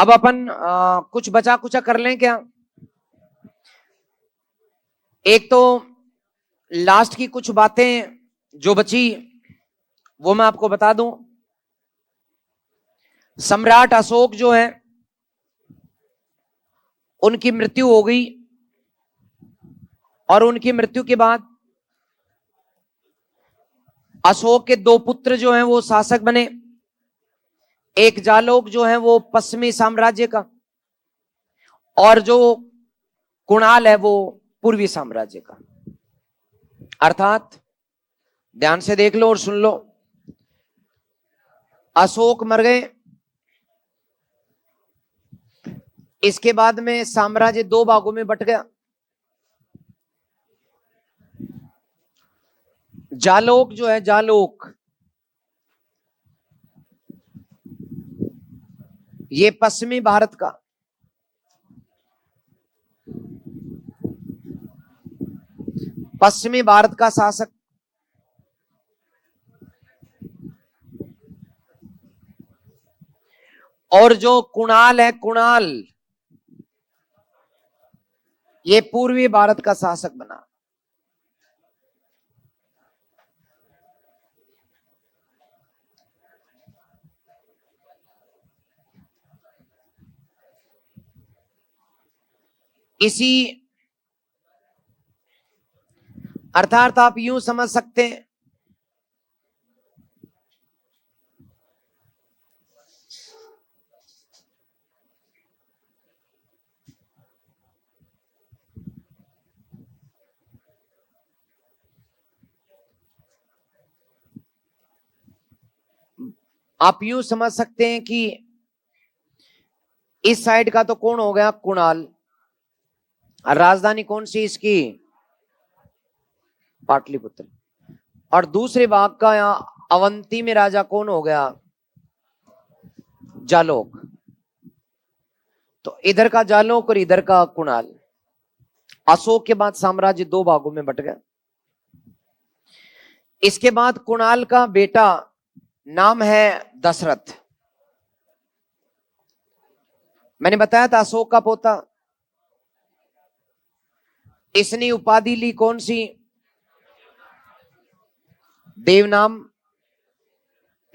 अब अपन कुछ बचा कुचा कर लें क्या? एक तो लास्ट की कुछ बातें जो बची वो मैं आपको बता दूं। सम्राट अशोक जो है उनकी मृत्यु हो गई और उनकी मृत्यु के बाद अशोक के दो पुत्र जो हैं वो शासक बने। एक जालोक जो है वो पश्चिमी साम्राज्य का, और जो कुणाल है वो पूर्वी साम्राज्य का। अर्थात ध्यान से देख लो और सुन लो, अशोक मर गए, इसके बाद में साम्राज्य दो भागों में बट गया। जालोक जो है, जालोक ये पश्चिमी भारत का, पश्चिमी भारत का शासक, और जो कुणाल है, कुणाल ये पूर्वी भारत का शासक बना। इसी अर्थात आप यूं समझ सकते हैं आप यूं समझ सकते हैं कि इस साइड का तो कौन हो गया, कुणाल। राजधानी कौन सी इसकी, पाटलिपुत्र। और दूसरे भाग का यहां अवंती में राजा कौन हो गया, जालोक। तो इधर का जालोक और इधर का कुणाल। अशोक के बाद साम्राज्य दो भागों में बट गया। इसके बाद कुणाल का बेटा नाम है दशरथ। मैंने बताया था अशोक का पोता। इसने उपाधि ली कौन सी, देवनाम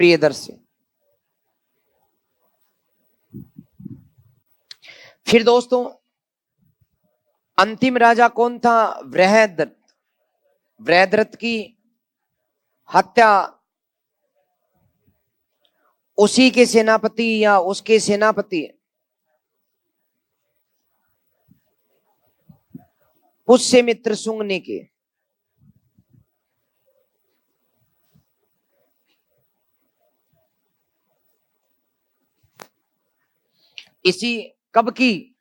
प्रियदर्शी। फिर दोस्तों अंतिम राजा कौन था, वृहद्रथ। वृहद्रथ की हत्या उसी के सेनापति या उसके सेनापति पुष्यमित्र शुंग ने की। इसी कब की,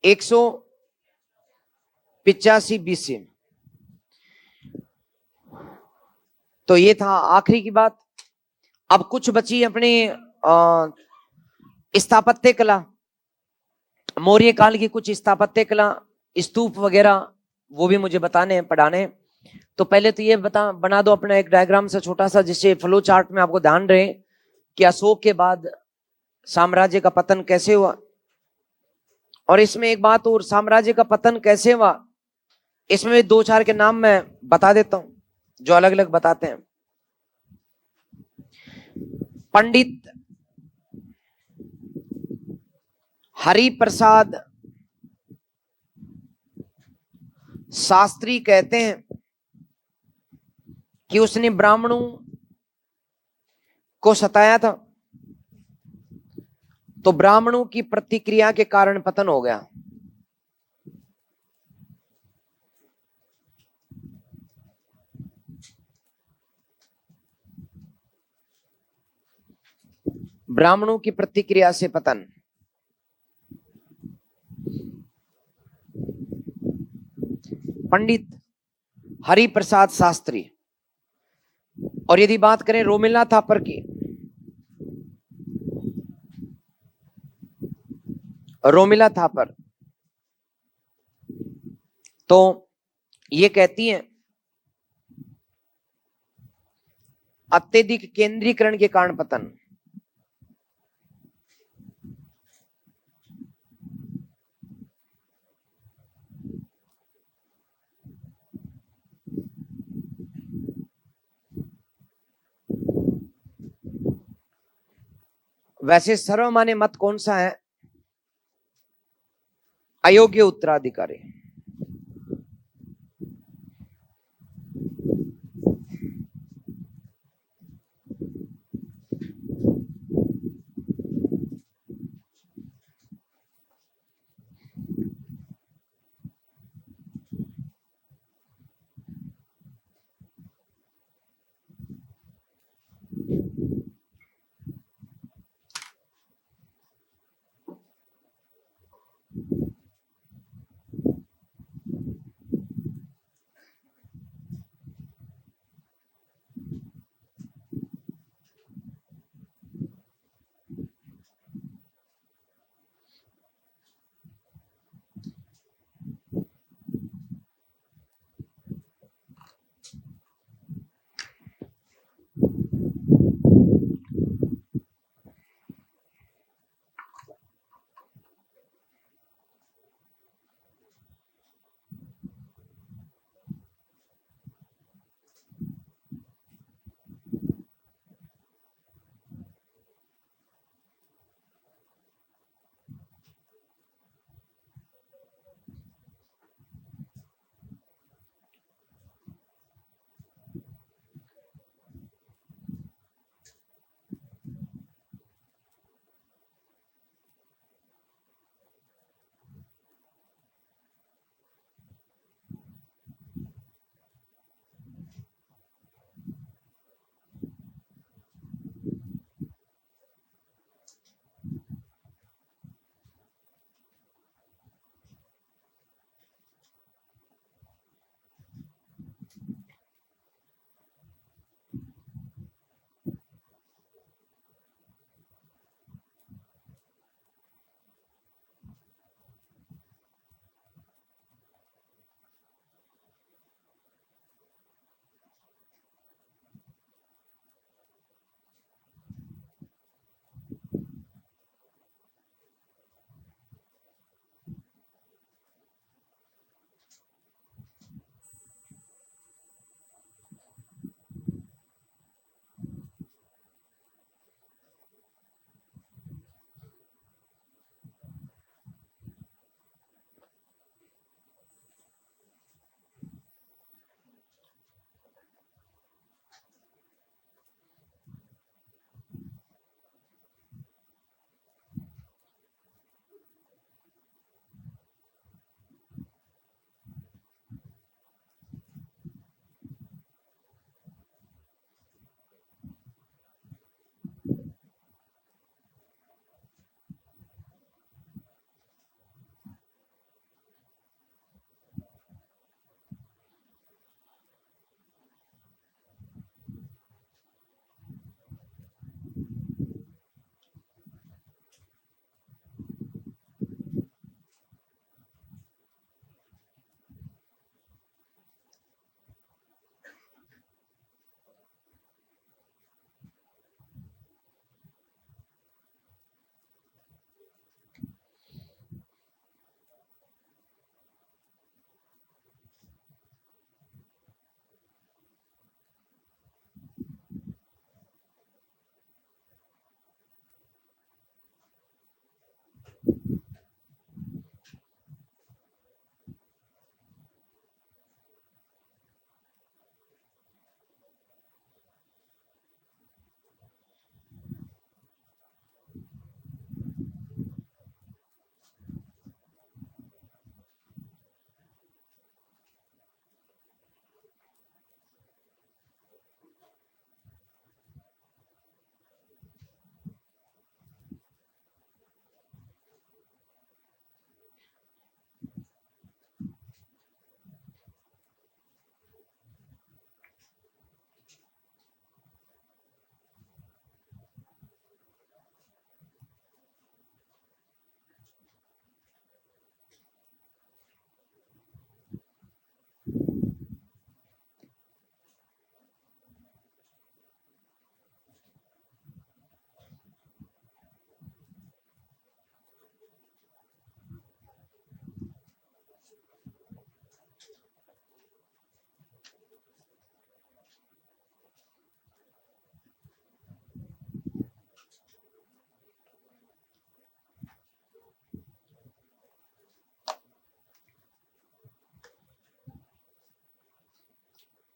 185 BC। तो ये था आखिरी की बात। अब कुछ बची अपनी स्थापत्य कला, मौर्य काल की कुछ स्थापत्य कला, स्तूप वगैरह, वो भी मुझे बताने हैं, पढ़ाने हैं। तो पहले तो ये बना दो अपना एक डायग्राम सा छोटा सा, जिससे फ्लो चार्ट में आपको ध्यान रहे कि अशोक के बाद साम्राज्य का पतन कैसे हुआ। और इसमें एक बात और, साम्राज्य का पतन कैसे हुआ इसमें भी दो चार के नाम मैं बता देता हूं जो अलग अलग बताते हैं। पंडित हरि प्रसाद शास्त्री कहते हैं कि उसने ब्राह्मणों को सताया था, तो ब्राह्मणों की प्रतिक्रिया के कारण पतन हो गया। ब्राह्मणों की प्रतिक्रिया से पतन। पंडित हरि प्रसाद शास्त्री। और यदि बात करें रोमिला थापर की, रोमिला थापर, तो ये कहती हैं अत्यधिक केंद्रीकरण के कारण पतन। वैसे सर्वमान्य मत कौन सा है? अयोग्य उत्तराधिकारी।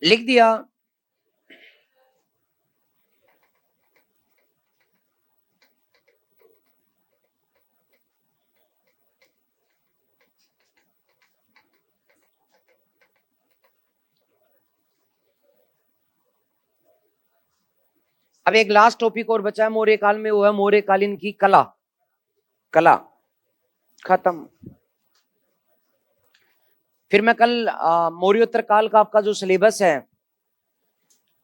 लिख दिया। अब एक लास्ट टॉपिक और बचा है मौर्य काल में, वो है मौर्य कालीन की कला। कला खत्म। फिर मैं कल मौर्योत्तर काल का आपका जो सिलेबस है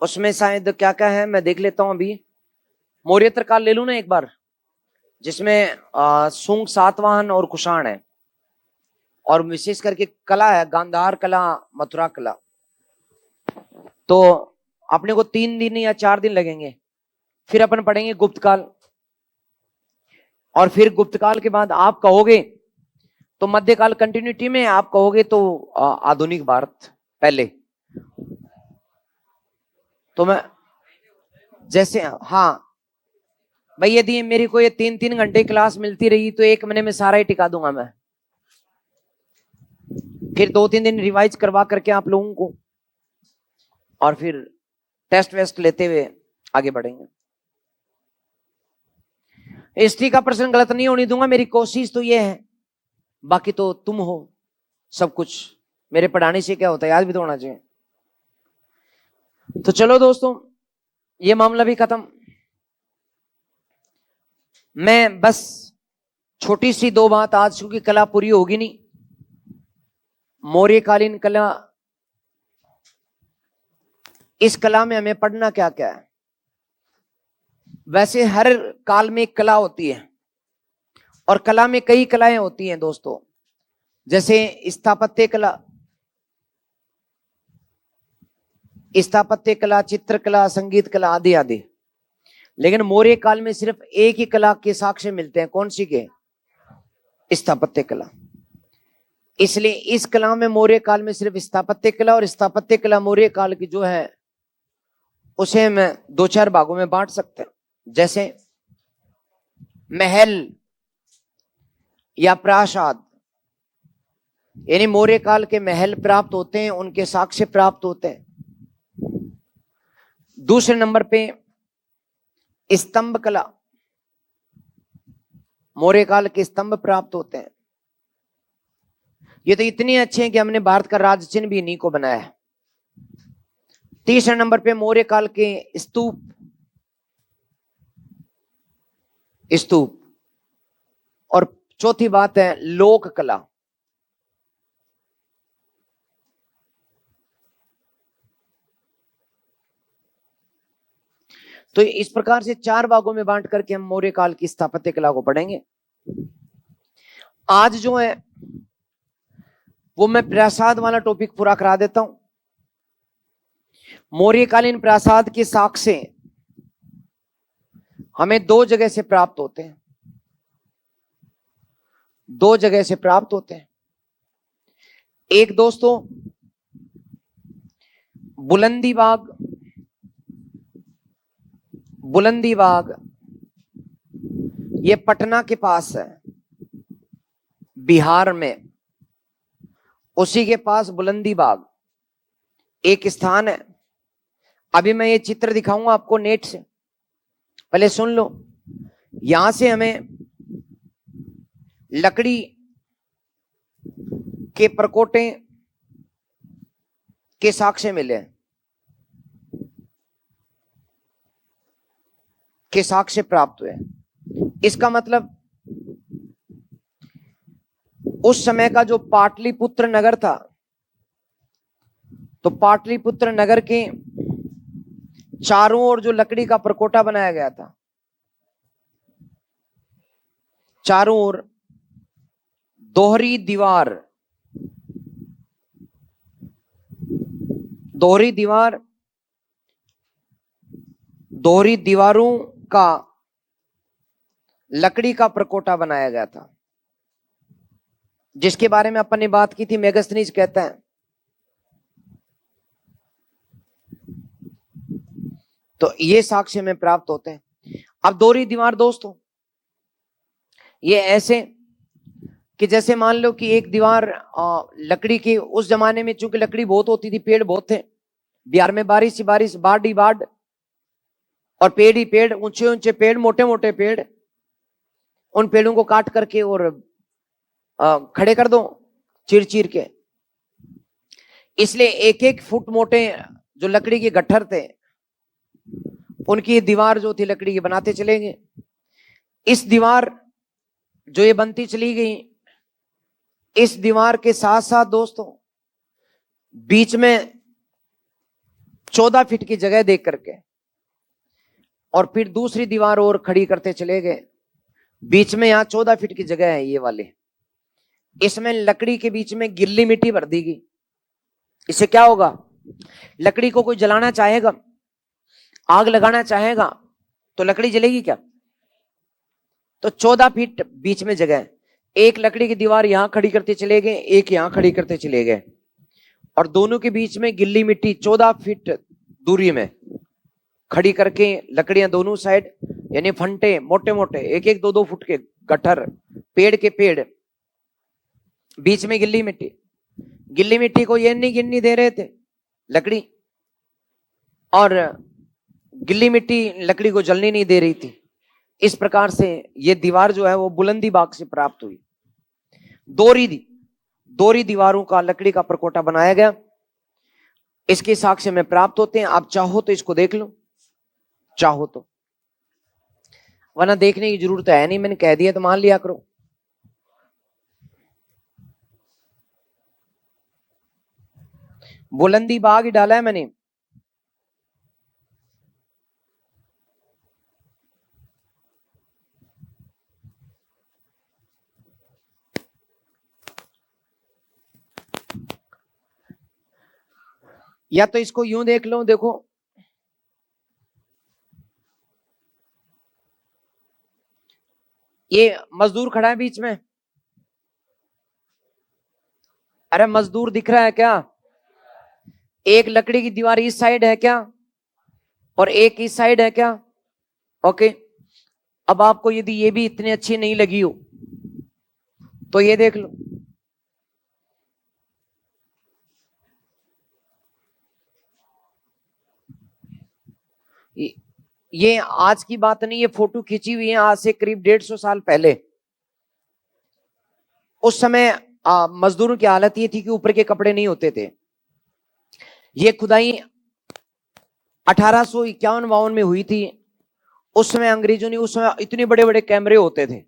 उसमें शायद क्या क्या है मैं देख लेता हूं अभी। मौर्योत्तर काल ले लूं ना एक बार, जिसमें सुंग सातवाहन और कुषाण है, और विशेष करके कला है गांधार कला, मथुरा कला। तो अपने को 3 दिन या 4 दिन लगेंगे। फिर अपन पढ़ेंगे गुप्त काल, और फिर गुप्त काल के बाद आप कहोगे तो मध्यकाल कंटिन्यूटी में, आप कहोगे तो आधुनिक भारत पहले। तो मैं जैसे, हाँ भाई, यदि मेरी को ये 3-3 घंटे क्लास मिलती रही तो 1 महीने में सारा ही टिका दूंगा मैं। फिर 2-3 दिन रिवाइज करवा करके आप लोगों को, और फिर टेस्ट वेस्ट लेते हुए आगे बढ़ेंगे। हिस्ट्री का प्रश्न गलत नहीं होने दूंगा, मेरी कोशिश तो ये है। बाकी तो तुम हो सब कुछ, मेरे पढ़ाने से क्या होता है, याद भी तो होना चाहिए। तो चलो दोस्तों, ये मामला भी खत्म। मैं बस छोटी सी 2 बात आज, क्योंकि कला पूरी होगी नहीं। मौर्यकालीन कला, इस कला में हमें पढ़ना क्या क्या है। वैसे हर काल में एक कला होती है, और कला में कई कलाएं होती हैं दोस्तों, जैसे स्थापत्य कला, चित्रकला, संगीत कला आदि आदि। लेकिन मौर्य काल में सिर्फ एक ही कला के साक्ष्य मिलते हैं, कौन सी के? स्थापत्य कला। इसलिए इस कला में मौर्य काल में सिर्फ स्थापत्य कला, और स्थापत्य कला मौर्य काल की जो है उसे हम 2-4 भागों में बांट सकते हैं। जैसे महल या प्रासाद, यानी मौर्य काल के महल प्राप्त होते हैं, उनके साक्ष्य प्राप्त होते हैं। दूसरे नंबर पे स्तंभ कला, मौर्य काल के स्तंभ प्राप्त होते हैं। ये तो इतने अच्छे हैं कि हमने भारत का राज चिन्ह भी इन्हीं को बनाया है। तीसरे नंबर पे मौर्य काल के स्तूप, और चौथी बात है लोक कला। तो इस प्रकार से 4 भागों में बांट करके हम मौर्य काल की स्थापत्य कला को पढ़ेंगे। आज जो है वो मैं प्रासाद वाला टॉपिक पूरा करा देता हूं। मौर्यकालीन प्रासाद के साक्ष्य हमें 2 जगह से प्राप्त होते हैं, 2 जगह से प्राप्त होते हैं। एक दोस्तों बुलंदी बाग, ये पटना के पास है, बिहार में, उसी के पास बुलंदी बाग एक स्थान है। अभी मैं ये चित्र दिखाऊंगा आपको नेट से, पहले सुन लो। यहां से हमें लकड़ी के परकोटे के साक्ष्य मिले, के साक्ष्य प्राप्त हुए। इसका मतलब उस समय का जो पाटलिपुत्र नगर था, तो पाटलिपुत्र नगर के चारों ओर जो लकड़ी का परकोटा बनाया गया था, चारों ओर दोहरी दीवारों का लकड़ी का परकोटा बनाया गया था, जिसके बारे में अपन ने बात की थी। मेगास्थनीज कहता है, तो ये साक्ष्य में प्राप्त होते हैं। अब दोहरी दीवार दोस्तों, ये ऐसे कि जैसे मान लो कि एक दीवार लकड़ी की, उस जमाने में चूंकि लकड़ी बहुत होती थी, पेड़ बहुत थे, बिहार में बारिश ही बारिश, बाढ़ ही बाढ़, और पेड़ ही पेड़, ऊंचे ऊंचे पेड़, मोटे मोटे पेड़, उन पेड़ों को काट करके और खड़े कर दो चीर चीर के। इसलिए एक एक फुट मोटे जो लकड़ी के गट्ठर थे, उनकी दीवार जो थी लकड़ी की बनाते चले गए। इस दीवार जो ये बनती चली गई, इस दीवार के साथ साथ दोस्तों बीच में 14 फीट की जगह देख करके और फिर दूसरी दीवार और खड़ी करते चले गए। बीच में यहां 14 फीट की जगह है ये वाले, इसमें लकड़ी के बीच में गिल्ली मिट्टी भर दी गई। इससे क्या होगा, लकड़ी को कोई जलाना चाहेगा, आग लगाना चाहेगा, तो लकड़ी जलेगी क्या? तो 14 फीट बीच में जगह, एक लकड़ी की दीवार यहां खड़ी करते चले गए, एक यहां खड़ी करते चले गए, और दोनों के बीच में गिल्ली मिट्टी 14 फीट दूरी में खड़ी करके लकड़ियां दोनों साइड, यानी फंटे मोटे मोटे एक एक 2-2 फुट के गट्ठर, पेड़ के पेड़, बीच में गिल्ली मिट्टी। गिल्ली मिट्टी को ये नहीं गिरने दे रहे थे लकड़ी, और गिल्ली मिट्टी लकड़ी को जलने नहीं दे रही थी। इस प्रकार से ये दीवार जो है वो बुलंदी बाग से प्राप्त हुई। दोरी दीवारों का लकड़ी का परकोटा बनाया गया, इसके साक्ष्य में प्राप्त होते हैं। आप चाहो तो इसको देख लो, चाहो तो, वरना देखने की जरूरत है नहीं, मैंने कह दिया तो मान लिया करो। बुलंदी बाग ही डाला है मैंने। या तो इसको यूं देख लो, देखो ये मजदूर खड़ा है बीच में। अरे मजदूर दिख रहा है क्या? एक लकड़ी की दीवार इस साइड है क्या, और एक इस साइड है क्या? ओके। अब आपको यदि ये भी इतनी अच्छी नहीं लगी हो तो ये देख लो, ये आज की बात नहीं, ये फोटो खींची हुई है आज से करीब 150 साल पहले। उस समय मजदूरों की हालत ये थी कि ऊपर के कपड़े नहीं होते थे। ये खुदाई 1851-52 में हुई थी। उस समय अंग्रेजों ने, उस समय इतने बड़े बड़े कैमरे होते थे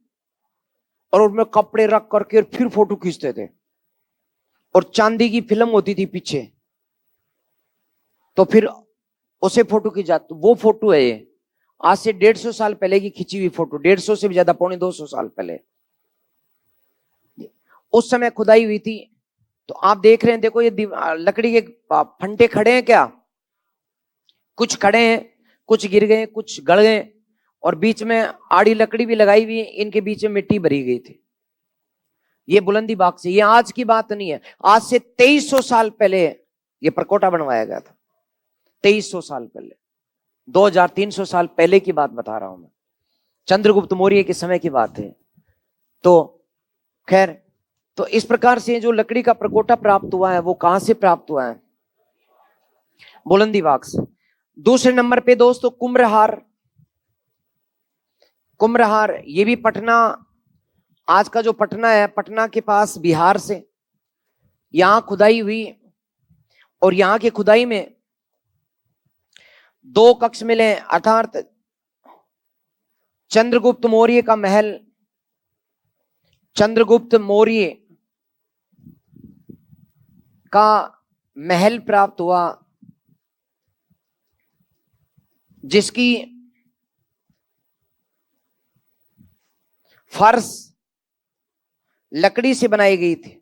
और उनमें कपड़े रख करके और फिर फोटो खींचते थे, और चांदी की फिल्म होती थी पीछे, तो फिर उसे फोटो की जाती। वो फोटो है ये, आज से 150 साल पहले की खींची हुई फोटो, 150 से भी ज्यादा, 250 साल पहले उस समय खुदाई हुई थी। तो आप देख रहे हैं, देखो ये लकड़ी के फंटे खड़े हैं क्या, कुछ खड़े हैं, कुछ गिर गए, कुछ गड़ गए, और बीच में आड़ी लकड़ी भी लगाई हुई है, इनके बीच में मिट्टी भरी गई थी। ये बुलंदी बाग से, ये आज की बात नहीं है, आज से 2300 साल पहले ये परकोटा बनवाया गया था। 2300 साल पहले, 2300 साल पहले की बात बता रहा हूं मैं, चंद्रगुप्त मौर्य के समय की बात है। तो खैर, तो इस प्रकार से जो लकड़ी का परकोटा प्राप्त हुआ है वो कहां से प्राप्त हुआ है? बुलंदी बाग से। दूसरे नंबर पे दोस्तों कुम्भरहार। कुम्भरहार ये भी पटना, आज का जो पटना है, पटना के पास बिहार से यहां खुदाई हुई, और यहां की खुदाई में 2 कक्ष मिले, अर्थात चंद्रगुप्त मौर्य का महल, चंद्रगुप्त मौर्य का महल प्राप्त हुआ, जिसकी फर्श लकड़ी से बनाई गई थी,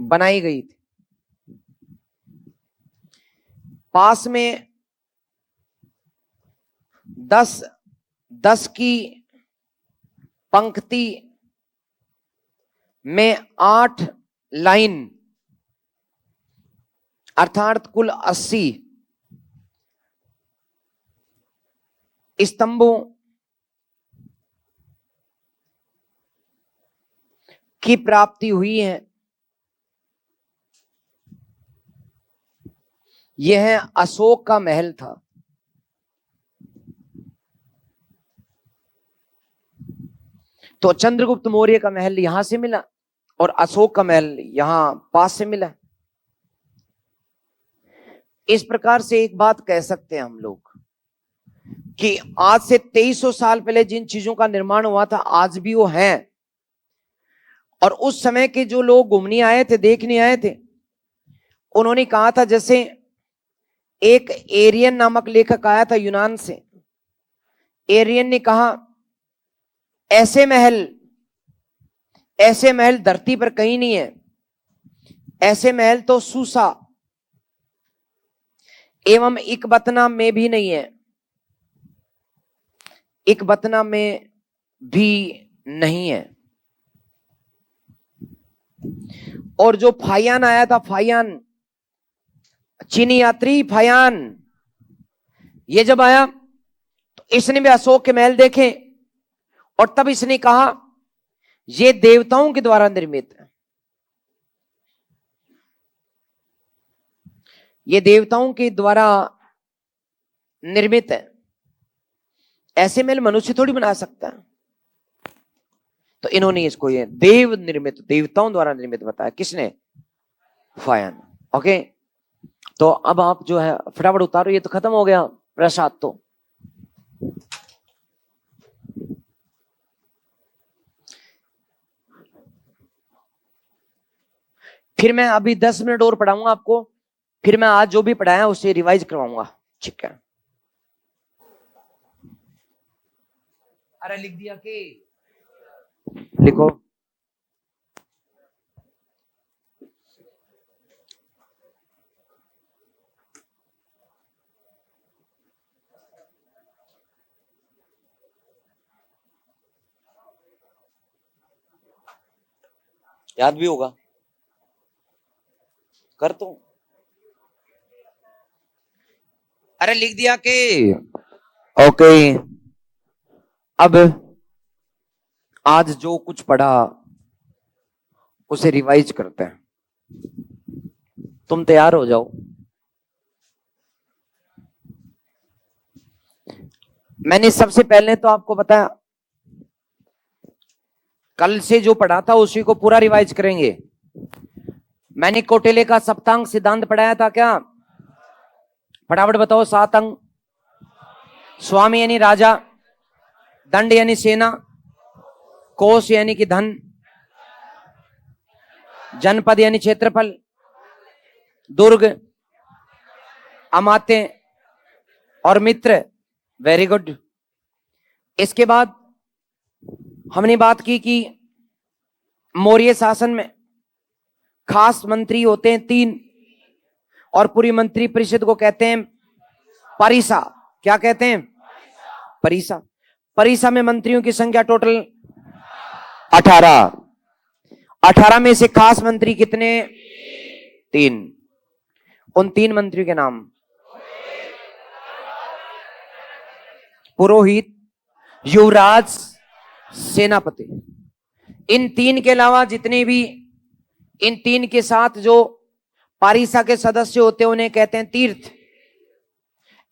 बनाई गई थी। पास में 10 की पंक्ति में 8 लाइन, अर्थात कुल 80 स्तंभों की प्राप्ति हुई है। यह है अशोक का महल था। तो चंद्रगुप्त मौर्य का महल यहां से मिला और अशोक का महल यहां पास से मिला। इस प्रकार से एक बात कह सकते हैं हम लोग कि आज से 2300 साल पहले जिन चीजों का निर्माण हुआ था आज भी वो है। और उस समय के जो लोग घूमने आए थे, देखने आए थे, उन्होंने कहा था, जैसे एक एरियन नामक लेखक आया था यूनान से। एरियन ने कहा ऐसे महल धरती पर कहीं नहीं है, ऐसे महल तो सूसा एवं इकबतना में भी नहीं है, इकबतना में भी नहीं है। और जो फायान आया था, फायान चीनी यात्री फायान, ये जब आया तो इसने भी अशोक के महल देखे और तब इसने कहा ये देवताओं के द्वारा निर्मित है, ये देवताओं के द्वारा निर्मित है, ऐसे महल मनुष्य थोड़ी बना सकता है। तो इन्होंने इसको ये देव निर्मित, देवताओं द्वारा निर्मित बताया। किसने? फायान। ओके, तो अब आप जो है फटाफट उतारो, ये तो खत्म हो गया प्रसाद। तो फिर मैं अभी 10 मिनट और पढ़ाऊंगा आपको, फिर मैं आज जो भी पढ़ाया उसे रिवाइज करवाऊंगा। ठीक है? अरे लिख दिया कि लिखो। याद भी होगा कर तो। अरे लिख दिया कि ओके। अब आज जो कुछ पढ़ा उसे रिवाइज करते हैं। तुम तैयार हो जाओ। मैंने सबसे पहले तो आपको बताया, कल से जो पढ़ा था उसी को पूरा रिवाइज करेंगे। मैंने कौटिल्य का सप्तांग सिद्धांत पढ़ाया था क्या? फटाफट बताओ। 7 अंग। स्वामी यानी राजा, दंड यानी सेना, कोश यानी कि धन, जनपद यानी क्षेत्रफल, दुर्ग, अमात्य और मित्र। Very good. इसके बाद हमने बात की कि मौर्य शासन में खास मंत्री होते हैं 3 और पूरी मंत्री परिषद को कहते हैं परिषा। क्या कहते हैं? परिषा। परिषा में मंत्रियों की संख्या टोटल 18। 18 में से खास मंत्री कितने? 3। उन 3 मंत्रियों के नाम: पुरोहित, युवराज, सेनापति। इन 3 के अलावा जितने भी इन 3 के साथ जो पारिषा के सदस्य होते हैं उन्हें कहते हैं तीर्थ।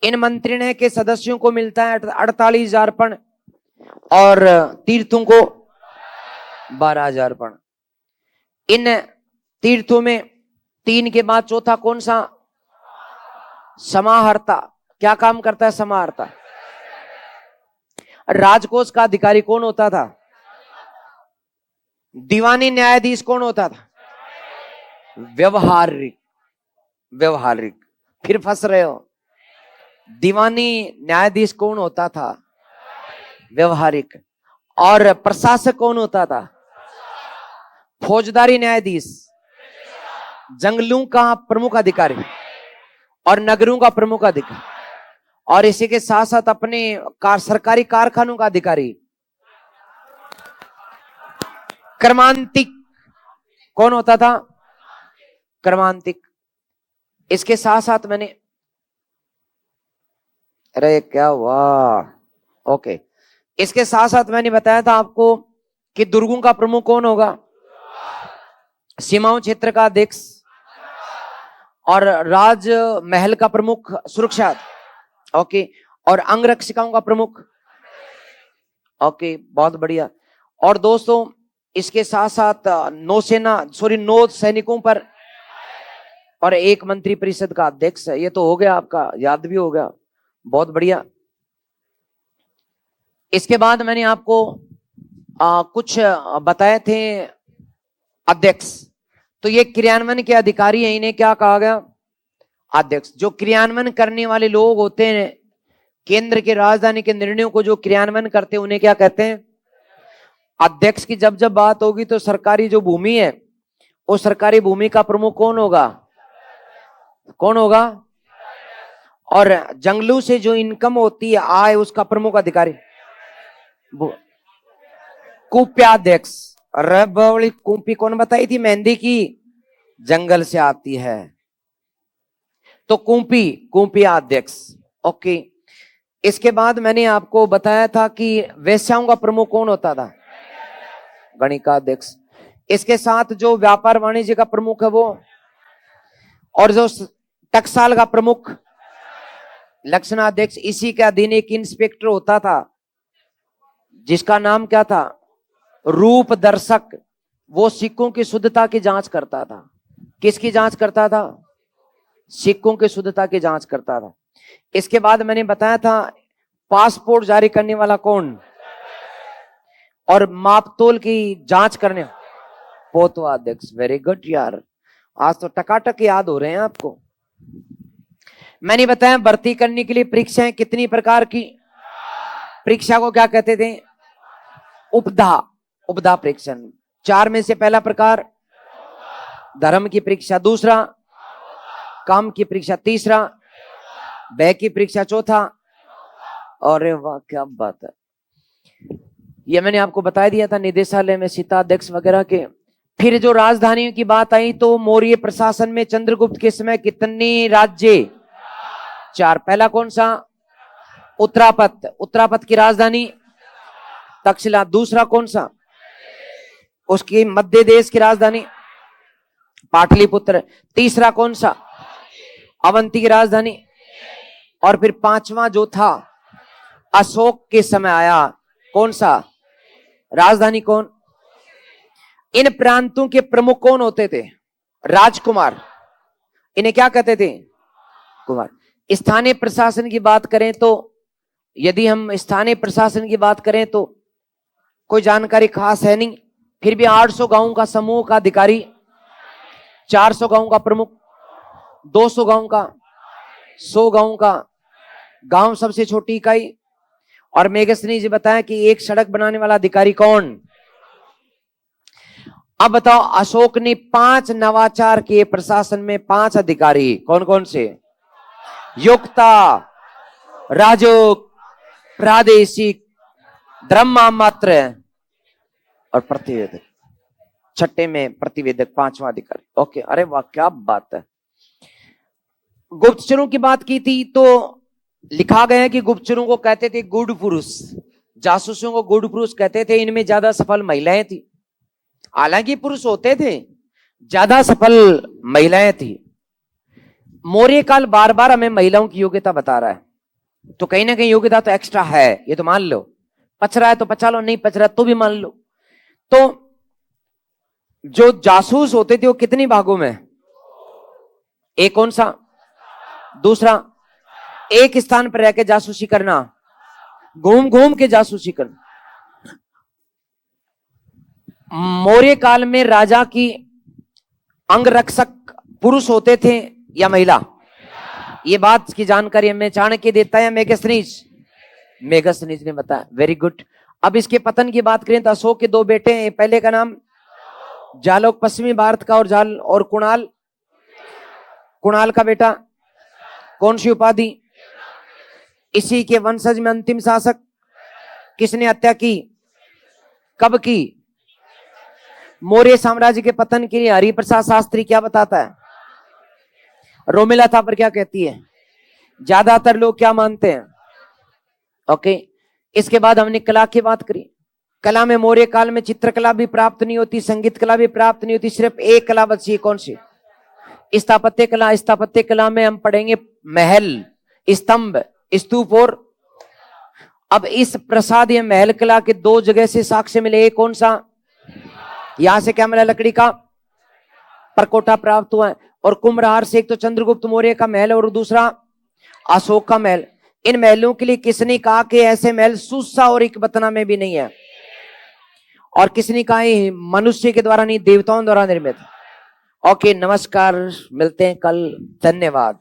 इन मंत्रिण के सदस्यों को मिलता है 48,000 पण और तीर्थों को 12,000 पण। इन तीर्थों में 3 के बाद चौथा कौन सा? समाहर्ता। क्या काम करता है समाहर्ता? राजकोष का अधिकारी कौन होता था? दीवानी न्यायाधीश कौन होता था? व्यवहारिक। व्यवहारिक। फिर फंस रहे हो। दीवानी न्यायाधीश कौन होता था? व्यवहारिक। और प्रशासक कौन होता था? फौजदारी न्यायाधीश, जंगलों का प्रमुख अधिकारी और नगरों का प्रमुख अधिकारी, और इसी के साथ साथ अपने सरकारी कारखानों का अधिकारी। क्रमांतिक कौन होता था? क्रमांतिक। इसके साथ साथ मैंने, अरे क्या हुआ? ओके, इसके साथ साथ मैंने बताया था आपको कि दुर्गों का प्रमुख कौन होगा? सीमाओं क्षेत्र का अध्यक्ष और राज महल का प्रमुख सुरक्षा, ओके, और अंगरक्षकों का प्रमुख, ओके, बहुत बढ़िया। और दोस्तों इसके साथ साथ नौ सैनिकों पर और एक मंत्री परिषद का अध्यक्ष है। ये तो हो गया, आपका याद भी हो गया, बहुत बढ़िया। इसके बाद मैंने आपको कुछ बताए थे अध्यक्ष, तो ये क्रियान्वयन के अधिकारी हैं, इन्हें क्या कहा गया? अध्यक्ष। जो क्रियान्वयन करने वाले लोग होते हैं, केंद्र के राजधानी के निर्णयों को जो क्रियान्वयन करते हैं, उन्हें क्या कहते हैं? अध्यक्ष की जब जब बात होगी तो सरकारी जो भूमि है, उस सरकारी भूमि का प्रमुख कौन होगा? कौन होगा? और जंगलों से जो इनकम होती है, आय, उसका प्रमुख अधिकारी कुप्याध्यक्ष। रबड़ी कुंपी कौन बताई थी? मेहंदी की जंगल से आती है, तो कुंपी अध्यक्ष, ओके। इसके बाद मैंने आपको बताया था कि वेश्याओं का प्रमुख कौन होता था? गणिकाध्यक्ष। इसके साथ जो व्यापार वाणिज्य का प्रमुख है वो, और जो टकसाल का प्रमुख लक्षणाध्यक्ष। इसी के अधीन एक इंस्पेक्टर होता था जिसका नाम क्या था? रूप दर्शक। वो सिक्कों की शुद्धता की जांच करता था। किसकी जांच करता था? सिक्कों की शुद्धता की जांच करता था। इसके बाद मैंने बताया था पासपोर्ट जारी करने वाला कौन, और मापतोल की जांच करने पोतवाध्यक्ष। वेरी गुड यार, आज तो टकाटक याद हो रहे हैं आपको। मैंने बताया भर्ती करने के लिए परीक्षाएं कितनी प्रकार की? परीक्षा को क्या कहते थे? उपधा परीक्षण। 4 में से पहला प्रकार धर्म की परीक्षा, दूसरा काम की परीक्षा, तीसरा व्यय की परीक्षा, चौथा, अरे वाह क्या बात है, ये मैंने आपको बता दिया था निदेशालय में सीताध्यक्ष वगैरह के। फिर जो राजधानियों की बात आई तो मौर्य प्रशासन में चंद्रगुप्त के समय कितने राज्य? 4। पहला कौन सा? उत्तरापथ की राजधानी तक्षशिला। दूसरा कौन सा? उसकी मध्य देश की राजधानी पाटलिपुत्र। तीसरा कौन सा? अवंती की राजधानी। और फिर 5वां जो था अशोक के समय आया, कौन सा? राजधानी कौन? इन प्रांतों के प्रमुख कौन होते थे? राजकुमार। इन्हें क्या कहते थे? कुमार। स्थानीय प्रशासन की बात करें तो, यदि हम स्थानीय प्रशासन की बात करें तो कोई जानकारी खास है नहीं, फिर भी 800 गांवों का समूह का अधिकारी, 400 गांवों का प्रमुख, 200 गांवों का, 100 गांवों का, गांव सबसे छोटी इकाई। और मेघश्री जी बताया कि एक सड़क बनाने वाला अधिकारी कौन? अब बताओ, अशोक ने 5 नवाचार किए प्रशासन में, 5 अधिकारी कौन कौन से? युक्ता, राजोग, प्रादेशिक, ब्रह्मा मात्र और प्रतिवेदक। छठे में प्रतिवेदक, 5वां अधिकारी, ओके। अरे वाह क्या बात है। गुप्तचरों की बात की थी तो लिखा गया है कि गुप्तचरों को कहते थे गुड़ पुरुष, जासूसों को गुड़ पुरुष कहते थे। इनमें ज्यादा सफल महिलाएं थी, हालांकि पुरुष होते थे, ज्यादा सफल महिलाएं थी। मौर्य काल बार बार हमें महिलाओं की योग्यता बता रहा है, तो कहीं ना कहीं योग्यता तो एक्स्ट्रा है, ये तो मान लो। पच रहा है तो पचा लो, नहीं पच रहा तो भी मान लो। तो जो जासूस होते थे वो कितनी भागों में? एक कौन सा? दूसरा एक स्थान पर रहकर जासूसी करना, घूम घूम के जासूसी करना। मौर्य काल में राजा की अंगरक्षक पुरुष होते थे या महिला? ये बात की जानकारी हमें चाणक्य देता है, मेघश्री ने बताया। Very good. अब इसके पतन की बात करें तो अशोक के 2 बेटे हैं, पहले का नाम जालोक पश्चिमी भारत का, और कुणाल का बेटा, कौन सी उपाधि? इसी के वंशज में अंतिम शासक किसने हत्या की? कब की? मौर्य साम्राज्य के पतन के लिए हरिप्रसाद शास्त्री क्या बताता है? रोमिला था पर क्या कहती है? ज्यादातर लोग क्या मानते हैं? ओके। इसके बाद हमने कला की बात करी। कला में मौर्य काल में चित्रकला भी प्राप्त नहीं होती, संगीत कला भी प्राप्त नहीं होती, सिर्फ एक कला बची है, कौन सी? स्थापत्य कला में हम पढ़ेंगे महल, स्तंभ, स्तूप और अब इस प्रसाद या महल कला के दो जगह से साक्ष्य मिले। एक कौन सा? यहां से क्या मिला? लकड़ी का परकोटा प्राप्त हुआ है। और कुम्भरार से एक तो चंद्रगुप्त मौर्य का महल और दूसरा अशोक का महल। इन महलों के लिए किसने कहा कि ऐसे महल सुसा और इकबतना में भी नहीं है? और किसने कहा मनुष्य के द्वारा नहीं, देवताओं द्वारा निर्मित। ओके, नमस्कार, मिलते हैं कल, धन्यवाद।